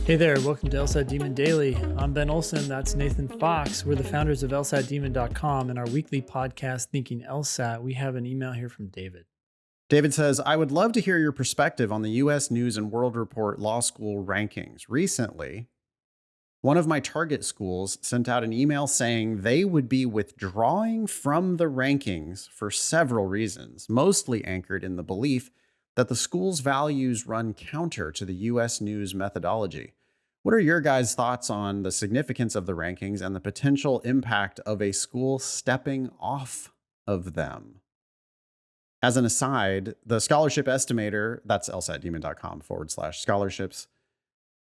Hey there, welcome to LSAT Demon Daily. I'm Ben Olson, that's Nathan Fox. We're the founders of LSATdemon.com and our weekly podcast, Thinking LSAT. We have an email here from David. David says, I would love to hear your perspective on the U.S. News and World Report law school rankings. Recently, one of my target schools sent out an email saying they would be withdrawing from the rankings for several reasons, mostly anchored in the belief that the school's values run counter to the U.S. News methodology. What are your guys' thoughts on the significance of the rankings and the potential impact of a school stepping off of them? As an aside, the scholarship estimator, that's lsatdemon.com/scholarships.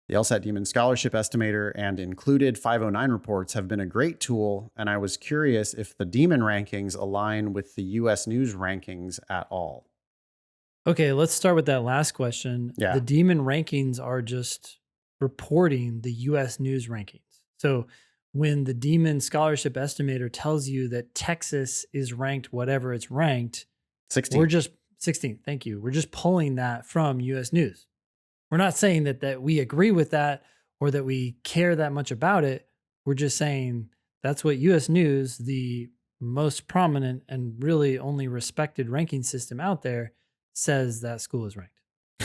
The LSAT Demon Scholarship Estimator and included 509 reports have been a great tool, and I was curious if the Demon rankings align with the U.S. News rankings at all. Okay, let's start with that last question. Yeah. The Demon rankings are just reporting the U.S. News rankings. So when the Demon Scholarship Estimator tells you that Texas is ranked whatever it's ranked, 16. we're just 16. Thank you. We're just pulling that from U.S. News. We're not saying that we agree with that or that we care that much about it. We're just saying that's what U.S. News, the most prominent and really only respected ranking system out there, says that school is ranked.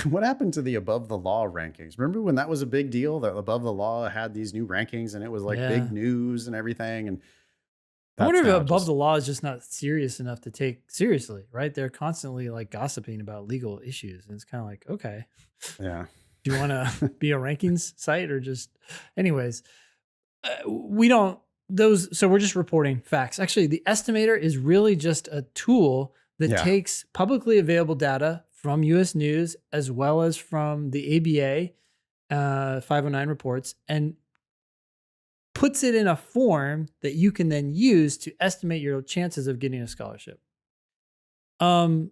What happened to the above the law rankings? Remember when that was a big deal, that above the law had these new rankings and it was like big news and everything? And I wonder if above the law is just not serious enough to take seriously, right? They're constantly like gossiping about legal issues. And it's kind of like, okay. Yeah. Do you want to be a rankings site or just, anyways, we don't, those, so we're just reporting facts. Actually, the estimator is really just a tool that takes publicly available data from U.S. News as well as from the ABA 509 reports and puts it in a form that you can then use to estimate your chances of getting a scholarship. I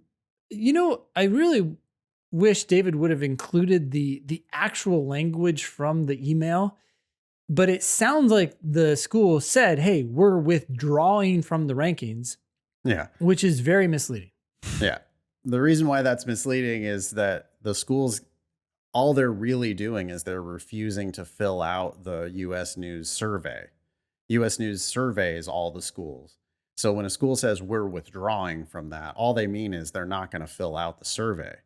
really wish David would have included the actual language from the email, but it sounds like the school said, hey, we're withdrawing from the rankings. Yeah. Which is very misleading. Yeah. The reason why that's misleading is that the schools, all they're really doing is they're refusing to fill out the U.S. News survey. U.S. News surveys all the schools. So when a school says we're withdrawing from that, all they mean is they're not going to fill out the survey.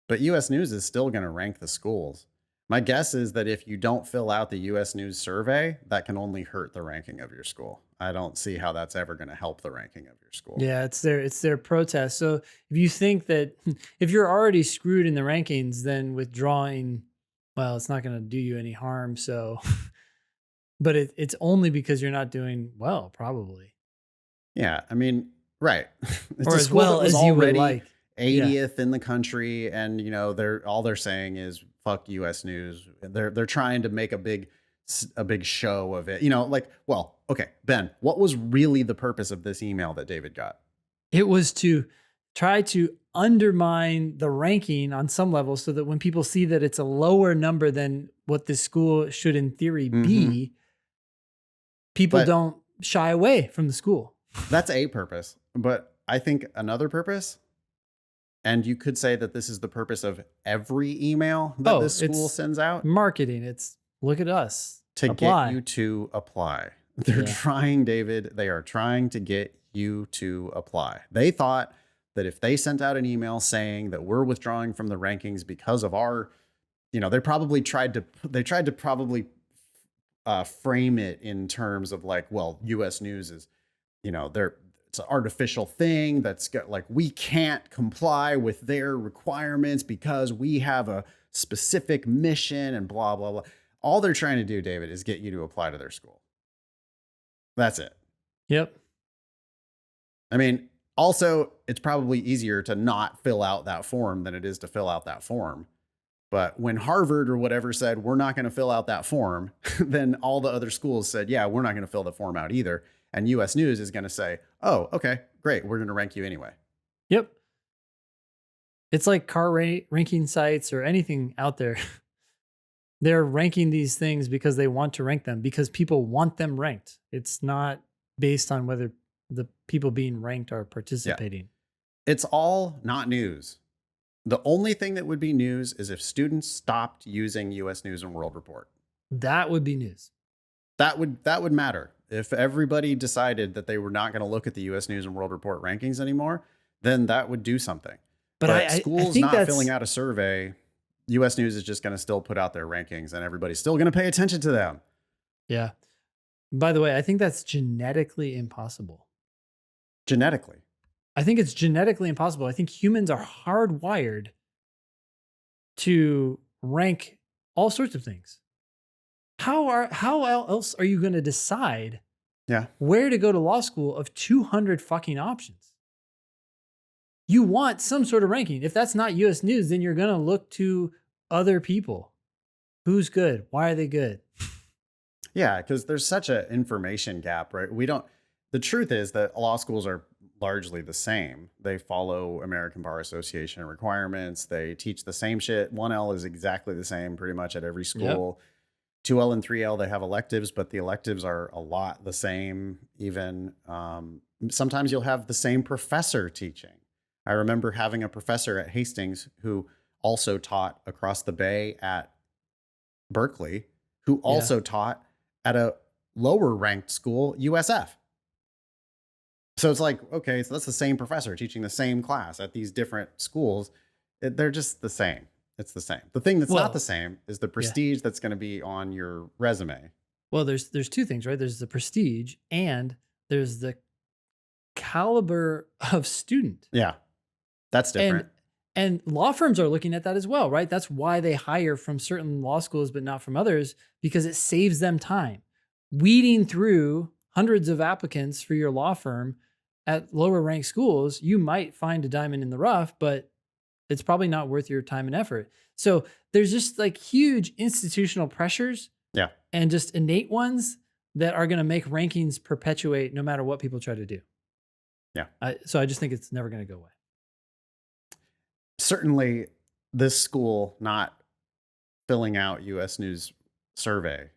But U.S. News is still going to rank the schools. My guess is that if you don't fill out the U.S. News survey, that can only hurt the ranking of your school. I don't see how that's ever going to help the ranking of your school. Yeah, it's their protest. So if you think that if you're already screwed in the rankings, then withdrawing, well, it's not going to do you any harm. So, but it's only because you're not doing well, probably. Yeah, I mean, right. It's or as well as you would like. 80th in the country, and they're saying is fuck U.S. News. They're trying to make a big show of it. Okay, Ben, what was really the purpose of this email that David got? It was to try to undermine the ranking on some level so that when people see that it's a lower number than what the school should in theory be, people don't shy away from the school. That's a purpose, but I think another purpose, and you could say that this is the purpose of every email that this school sends out. Marketing. It's look at us. To get you to apply. They're trying, David, they are trying to get you to apply. They thought that if they sent out an email saying that we're withdrawing from the rankings because of our, they probably tried to frame it in terms of like, well, U.S. News is, it's an artificial thing that's got like, we can't comply with their requirements because we have a specific mission and blah, blah, blah. All they're trying to do, David, is get you to apply to their school. That's it. Yep. I mean, also, it's probably easier to not fill out that form than it is to fill out that form. But when Harvard or whatever said, we're not going to fill out that form, then all the other schools said, yeah, we're not going to fill the form out either. And U.S. News is going to say, oh, okay, great. We're going to rank you anyway. Yep. It's like car ranking sites or anything out there. They're ranking these things because they want to rank them, because people want them ranked. It's not based on whether the people being ranked are participating. Yeah. It's all not news. The only thing that would be news is if students stopped using U.S. News and World Report. That would be news. That would matter. If everybody decided that they were not going to look at the U.S. News and World Report rankings anymore, then that would do something. But I schools think not filling out a survey, U.S. News is just going to still put out their rankings, and everybody's still going to pay attention to them. Yeah. By the way, I think that's genetically impossible. Genetically? I think it's genetically impossible. I think humans are hardwired to rank all sorts of things. How else are you going to decide where to go to law school of 200 fucking options? You want some sort of ranking. If that's not US News, then you're going to look to other people. Who's good? Why are they good? Yeah, because there's such an information gap, right? The truth is that law schools are largely the same. They follow American Bar Association requirements. They teach the same shit. 1L is exactly the same pretty much at every school. Yep. 2L and 3L, they have electives, but the electives are a lot the same. Even sometimes you'll have the same professor teaching. I remember having a professor at Hastings who also taught across the bay at Berkeley, who also taught at a lower ranked school, USF. So it's like, okay, so that's the same professor teaching the same class at these different schools. They're just the same. It's the same. The thing that's not the same is the prestige that's going to be on your resume. Well, there's two things, right? There's the prestige and there's the caliber of student. Yeah, that's different. And law firms are looking at that as well, right? That's why they hire from certain law schools, but not from others, because it saves them time. Weeding through hundreds of applicants for your law firm at lower ranked schools, you might find a diamond in the rough, but it's probably not worth your time and effort. So there's just like huge institutional pressures and just innate ones that are going to make rankings perpetuate no matter what people try to do. Yeah. So I just think it's never going to go away. Certainly this school not filling out US News survey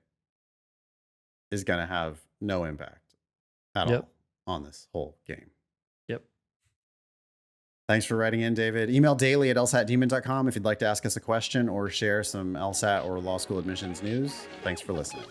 is going to have no impact at all on this whole game. Yep. Thanks for writing in, David. Email daily@lsatdemon.com if you'd like to ask us a question or share some LSAT or law school admissions news. Thanks for listening.